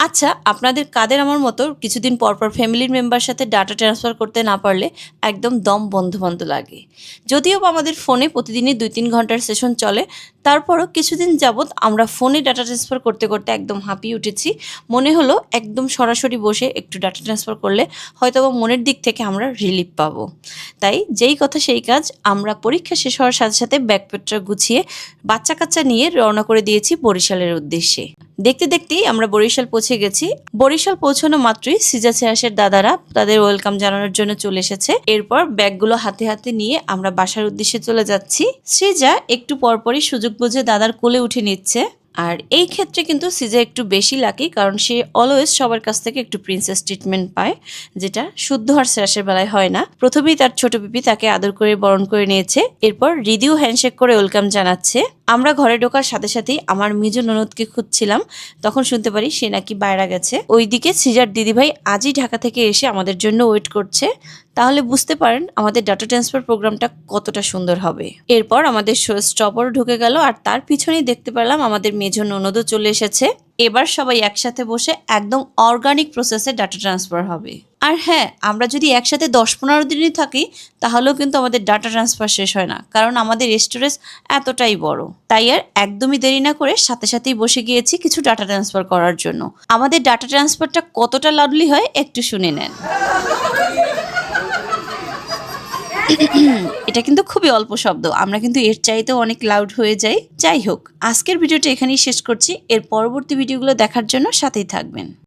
আচ্ছা, আপনাদের কাদের আমার মতো কিছুদিন পর পর ফ্যামিলির মেম্বার সাথে ডাটা ট্রান্সফার করতে না পারলে একদম দম বন্ধ বন্ধ লাগে। যদিও বা আমাদের ফোনে প্রতিদিনই ২-৩ ঘন্টার সেশন চলে, তারপরও কিছুদিন যাবৎ আমরা ফোনে ডাটা ট্রান্সফার করতে করতে একদম হাঁপিয়ে উঠেছি। মনে হলো একদম সরাসরি বসে একটু ডাটা ট্রান্সফার করলে হয়তোবা মনের দিক থেকে আমরা রিলিফ পাবো। তাই যেই কথা সেই কাজ, আমরা পরীক্ষা শেষ হওয়ার সাথে সাথে ব্যাগপত্র গুছিয়ে বাচ্চা কাচ্চা নিয়ে রওনা করে দিয়েছি বরিশালের উদ্দেশ্যে। দেখতে দেখতেই আমরা বরিশাল পৌঁছে গেছি। বরিশাল পৌঁছানো মাত্রই সিজা শ্রেয়াসের দাদারা তাদের ওয়েলকাম জানানোর জন্য চলে এসেছে। এরপর ব্যাগগুলো হাতে হাতে নিয়ে আমরা বাসার উদ্দেশ্যে চলে যাচ্ছি। সৃজা একটু পরপরই সুযোগ বুঝে দাদার কোলে উঠে নিচ্ছে। আর এই ক্ষেত্রে কিন্তু সিজা একটু বেশি লাকি, কারণ সে অলওয়েজ সবার কাছ থেকে একটু প্রিন্সেস ট্রিটমেন্ট পায়, যেটা শুদ্ধ আর শ্রেয়াসের বেলায় হয় না। প্রথমেই তার ছোট পিপি তাকে আদর করে বরণ করে নিয়েছে, এরপর হৃদিও হ্যান্ডশেক করে ওয়েলকাম জানাচ্ছে। আমরা ঘরে ঢোকার সাথে সাথেই আমার মেজ ননদকে খুঁজছিলাম, তখন শুনতে পারি সে নাকি বাইরে গেছে। ওইদিকে সিজার দিদিভাই আজই ঢাকা থেকে এসে আমাদের জন্য ওয়েট করছে। তাহলে বুঝতে পারেন আমাদের ডাটা ট্রান্সফার প্রোগ্রামটা কতটা সুন্দর হবে। এরপর আমাদের শো স্টপারও ঢুকে গেল, আর তার পিছনেই দেখতে পেলাম আমাদের মেজ ননদও চলে এসেছে। এবার সবাই একসাথে বসে একদম অর্গানিক প্রসেসে ডাটা ট্রান্সফার হবে। আর হ্যাঁ, আমরা যদি একসাথে 10-15 দিনই থাকি তাহলেও কিন্তু আমাদের ডাটা ট্রান্সফার শেষ হয় না, কারণ আমাদের স্টোরেজ এতটাই বড়। তাই আর একদমই দেরি না করে সাথে সাথেই বসে গিয়েছি কিছু ডাটা ট্রান্সফার করার জন্য। আমাদের ডাটা ট্রান্সফারটা কতটা লাভলি হয় একটু শুনে নেন। এটা কিন্তু খুবই অল্প শব্দ, আমরা কিন্তু এর চাইতেও অনেক লাউড হয়ে যাই। যাই হোক, আজকের ভিডিওটা এখানেই শেষ করছি। এর পরবর্তী ভিডিওগুলো দেখার জন্য সাথেই থাকবেন।